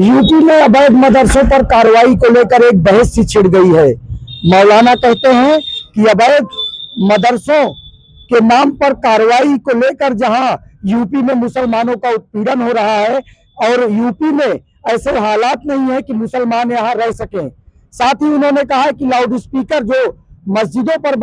UP में अवैध मदरसों पर कार्रवाई को लेकर एक बहस सी छिड़ गई है। मौलाना कहते हैं कि अवैध मदरसों के नाम पर कार्रवाई को लेकर जहां यूपी में मुसलमानों का उत्पीड़न हो रहा है और यूपी में ऐसे हालात नहीं है कि मुसलमान यहां रह सकें। साथ ही उन्होंने कहा कि लाउड स्पीकर जो मस्जिदों पर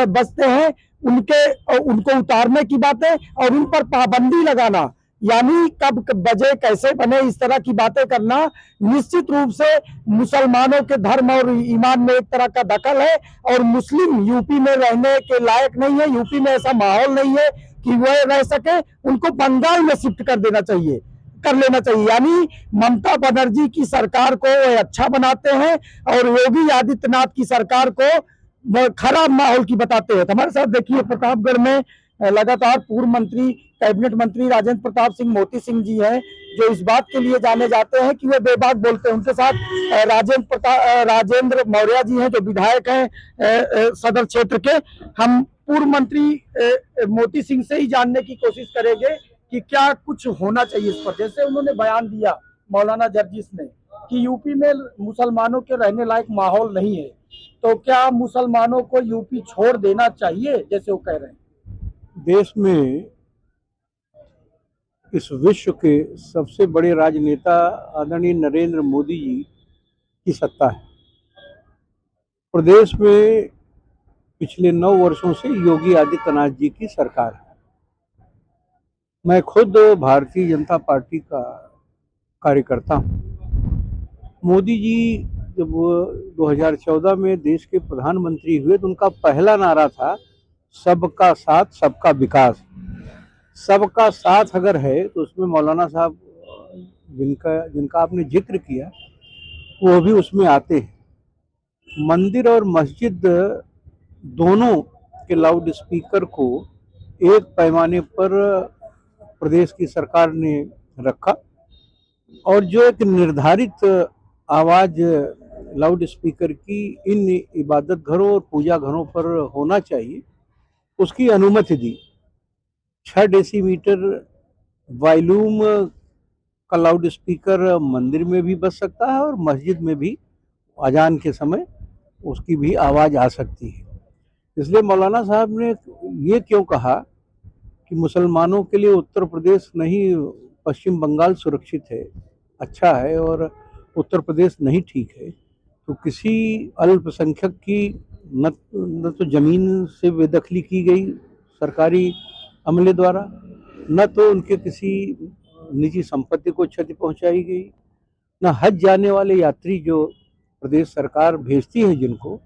बजते हैं उनको उतारने की बातें और उन पर पाबंदी लगाना, यानी कब बजे कैसे बने, इस तरह की बातें करना निश्चित रूप से मुसलमानों के धर्म और ईमान में एक तरह का दखल है और मुस्लिम यूपी में रहने के लायक नहीं है। यूपी में ऐसा माहौल नहीं है कि वह रह सके। उनको बंगाल में शिफ्ट कर लेना चाहिए। यानी ममता बनर्जी की सरकार को वो अच्छा बनाते हैं और योगी आदित्यनाथ की सरकार को खराब माहौल की बताते हैं। हमारे साथ देखिए प्रतापगढ़ में लगातार पूर्व मंत्री कैबिनेट मंत्री राजेंद्र प्रताप सिंह मोती सिंह जी हैं, जो इस बात के लिए जाने जाते हैं कि वे बेबाक बोलते हैं। उनके साथ राजेंद्र मौर्य जी हैं, जो विधायक हैं सदर क्षेत्र के। हम पूर्व मंत्री मोती सिंह से ही जानने की कोशिश करेंगे कि क्या कुछ होना चाहिए इस पर। जैसे उन्होंने बयान दिया मौलाना जर्जिस ने कि यूपी में मुसलमानों के रहने लायक माहौल नहीं है, तो क्या मुसलमानों को यूपी छोड़ देना चाहिए जैसे वो कह रहे हैं? देश में इस विश्व के सबसे बड़े राजनेता आदरणीय नरेंद्र मोदी जी की सत्ता है। प्रदेश में पिछले 9 वर्षों से योगी आदित्यनाथ जी की सरकार है। मैं खुद भारतीय जनता पार्टी का कार्यकर्ता हूँ। मोदी जी जब 2014 में देश के प्रधानमंत्री हुए तो उनका पहला नारा था सबका साथ सबका विकास। सबका साथ अगर है तो उसमें मौलाना साहब जिनका आपने जिक्र किया वो भी उसमें आते हैं। मंदिर और मस्जिद दोनों के लाउड स्पीकर को एक पैमाने पर प्रदेश की सरकार ने रखा और जो एक निर्धारित आवाज लाउड स्पीकर की इन इबादत घरों और पूजा घरों पर होना चाहिए उसकी अनुमति दी। 6 डेसीमीटर वॉल्यूम का लाउड स्पीकर मंदिर में भी बज सकता है और मस्जिद में भी अजान के समय उसकी भी आवाज़ आ सकती है। इसलिए मौलाना साहब ने ये क्यों कहा कि मुसलमानों के लिए उत्तर प्रदेश नहीं पश्चिम बंगाल सुरक्षित है, अच्छा है, और उत्तर प्रदेश नहीं ठीक है, तो किसी अल्पसंख्यक की न तो ज़मीन से बेदखली की गई सरकारी अमले द्वारा, न तो उनके किसी निजी संपत्ति को क्षति पहुंचाई गई, न हज जाने वाले यात्री जो प्रदेश सरकार भेजती है जिनको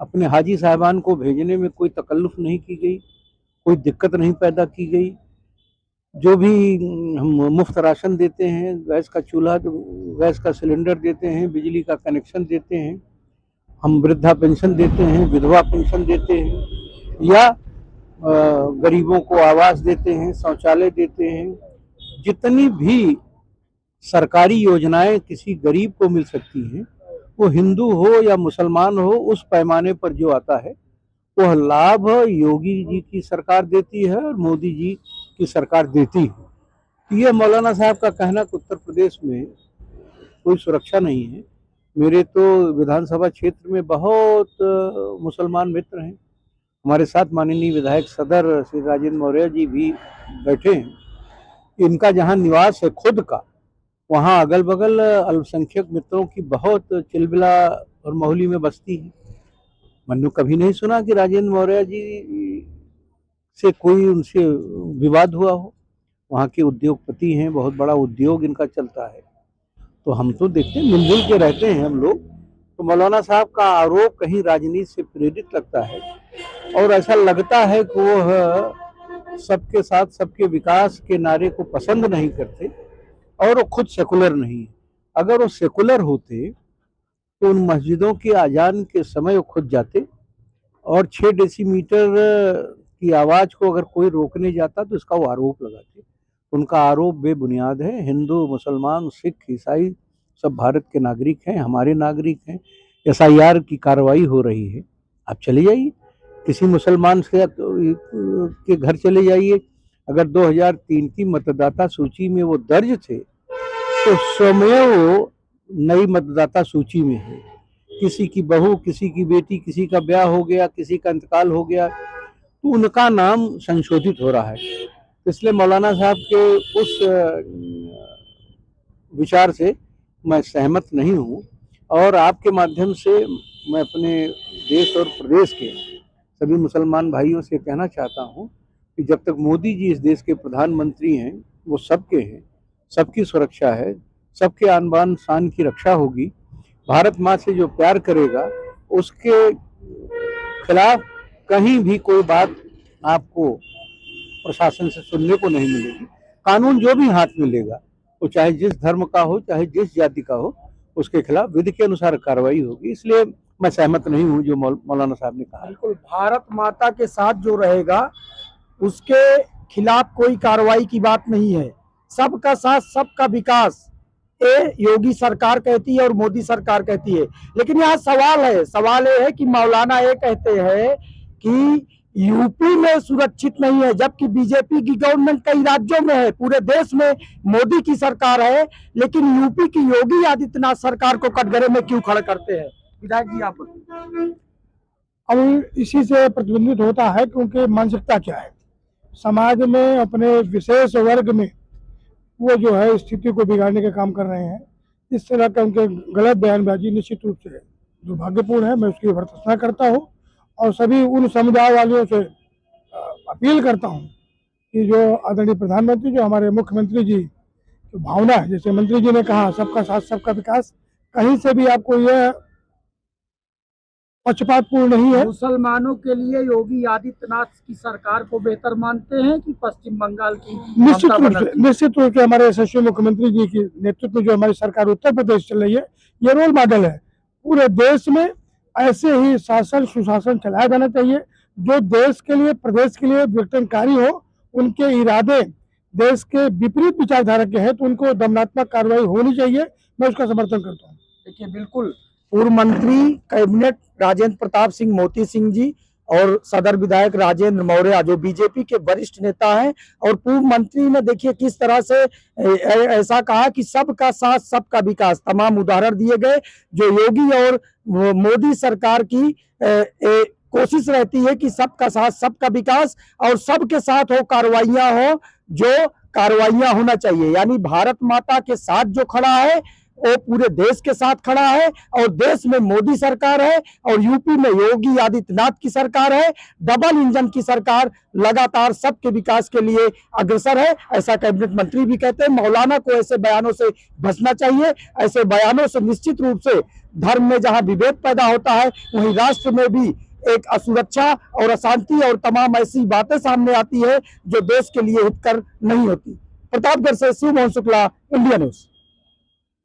अपने हाजी साहबान को भेजने में कोई तकल्लुफ़ नहीं की गई, कोई दिक्कत नहीं पैदा की गई। जो भी हम मुफ्त राशन देते हैं, गैस का चूल्हा, गैस का सिलेंडर देते हैं, बिजली का कनेक्शन देते हैं, हम वृद्धा पेंशन देते हैं, विधवा पेंशन देते हैं, या गरीबों को आवास देते हैं, शौचालय देते हैं, जितनी भी सरकारी योजनाएं किसी गरीब को मिल सकती हैं, वो हिंदू हो या मुसलमान हो, उस पैमाने पर जो आता है वह लाभ योगी जी की सरकार देती है और मोदी जी की सरकार देती है। ये मौलाना साहब का कहना कि उत्तर प्रदेश में कोई सुरक्षा नहीं है। मेरे तो विधानसभा क्षेत्र में बहुत मुसलमान मित्र हैं। हमारे साथ माननीय विधायक सदर श्री राजेंद्र मौर्य जी भी बैठे हैं। इनका जहाँ निवास है खुद का, वहाँ अगल बगल अल्पसंख्यक मित्रों की बहुत चिलबिला और मोहल्ली में बस्ती है। मैंने कभी नहीं सुना कि राजेंद्र मौर्य जी से कोई उनसे विवाद हुआ हो। वहाँ के उद्योगपति हैं, बहुत बड़ा उद्योग इनका चलता है, तो हम तो देखते हैं मिलजुल के रहते हैं हम लोग। तो मौलाना साहब का आरोप कहीं राजनीति से प्रेरित लगता है और ऐसा लगता है कि वो सबके साथ सबके विकास के नारे को पसंद नहीं करते और वो खुद सेकुलर नहीं है। अगर वो सेकुलर होते तो उन मस्जिदों के अजान के समय वो खुद जाते और 6 डेसीमीटर की आवाज़ को अगर कोई रोकने जाता तो इसका वो आरोप लगाते। उनका आरोप बेबुनियाद है। हिंदू, मुसलमान, सिख, ईसाई सब भारत के नागरिक हैं, हमारे नागरिक हैं। SIR की कार्रवाई हो रही है, आप चले जाइए किसी मुसलमान से के घर चले जाइए। अगर 2003 की मतदाता सूची में वो दर्ज थे तो स्वयं नई मतदाता सूची में है। किसी की बहू, किसी की बेटी, किसी का ब्याह हो गया, किसी का इंतकाल हो गया, तो उनका नाम संशोधित हो रहा है। इसलिए मौलाना साहब के उस विचार से मैं सहमत नहीं हूँ और आपके माध्यम से मैं अपने देश और प्रदेश के सभी मुसलमान भाइयों से कहना चाहता हूँ कि जब तक मोदी जी इस देश के प्रधानमंत्री हैं, वो सबके हैं, सबकी सुरक्षा है, सबके आन बान शान की रक्षा होगी। भारत माँ से जो प्यार करेगा उसके खिलाफ कहीं भी कोई बात आपको प्रशासन से सुनने को नहीं मिलेगी। कानून जो भी हाथ में लेगा, वो चाहे जिस धर्म का हो, चाहे जिस जाति का हो, उसके खिलाफ विधि के अनुसार कार्रवाई होगी। इसलिए मैं सहमत नहीं हूं जो मौलाना साहब ने कहा। बिल्कुल, भारत माता के साथ जो रहेगा उसके खिलाफ कोई कार्रवाई की बात नहीं है। सबका साथ सबका विकास, ये योगी सरकार कहती है और मोदी सरकार कहती है। लेकिन यहाँ सवाल ये है कि मौलाना ये कहते हैं कि यूपी में सुरक्षित नहीं है, जबकि बीजेपी की गवर्नमेंट कई राज्यों में है, पूरे देश में मोदी की सरकार है, लेकिन यूपी की योगी आदित्यनाथ सरकार को कटघरे में क्यों खड़ा करते हैं? विधायक जी, आप अब इसी से प्रतिबिंबित होता है, क्योंकि मानसिकता क्या है समाज में, अपने विशेष वर्ग में वो जो है स्थिति को बिगाड़ने का काम कर रहे हैं। इस तरह का उनके गलत बयानबाजी निश्चित रूप से दुर्भाग्यपूर्ण है। मैं उसकी भर्त्सना करता हूँ और सभी उन समुदाय वालों से अपील करता हूँ कि जो आदरणीय प्रधानमंत्री, जो हमारे मुख्यमंत्री जी की भावना है, जैसे मंत्री जी ने कहा सबका साथ सबका विकास, कहीं से भी आपको यह पक्षपातपूर्ण नहीं है। मुसलमानों के लिए योगी आदित्यनाथ की सरकार को बेहतर मानते हैं कि पश्चिम बंगाल की? निश्चित रूप से हमारे यशस्वी मुख्यमंत्री जी के नेतृत्व में जो हमारी सरकार उत्तर प्रदेश चल रही है, ये रोल मॉडल है। पूरे देश में ऐसे ही शासन सुशासन चलाया जाना चाहिए। जो देश के लिए, प्रदेश के लिए विघटनकारी हो, उनके इरादे देश के विपरीत विचारधारा के हैं, तो उनको दंडात्मक कार्रवाई होनी चाहिए। मैं उसका समर्थन करता हूँ। देखिए, बिल्कुल, पूर्व मंत्री कैबिनेट राजेंद्र प्रताप सिंह मोती सिंह जी और सदर विधायक राजेंद्र मौर्य जो बीजेपी के वरिष्ठ नेता हैं, और पूर्व मंत्री ने देखिए किस तरह से ऐसा कहा कि सबका साथ सबका विकास। तमाम उदाहरण दिए गए जो योगी और मोदी सरकार की कोशिश रहती है कि सबका साथ सबका विकास और सबके साथ हो कार्रवाइयां हो, जो कार्रवाइयां होना चाहिए। यानी भारत माता के साथ जो खड़ा है वो पूरे देश के साथ खड़ा है, और देश में मोदी सरकार है और यूपी में योगी आदित्यनाथ की सरकार है। डबल इंजन की सरकार लगातार सबके विकास के लिए अग्रसर है, ऐसा कैबिनेट मंत्री भी कहते हैं। मौलाना को ऐसे बयानों से बचना चाहिए। ऐसे बयानों से निश्चित रूप से धर्म में जहां विभेद पैदा होता है, वहीं राष्ट्र में भी एक असुरक्षा और अशांति और तमाम ऐसी बातें सामने आती है जो देश के लिए हितकर नहीं होती। प्रतापगढ़ से शिव मोहन शुक्ला, इंडिया न्यूज।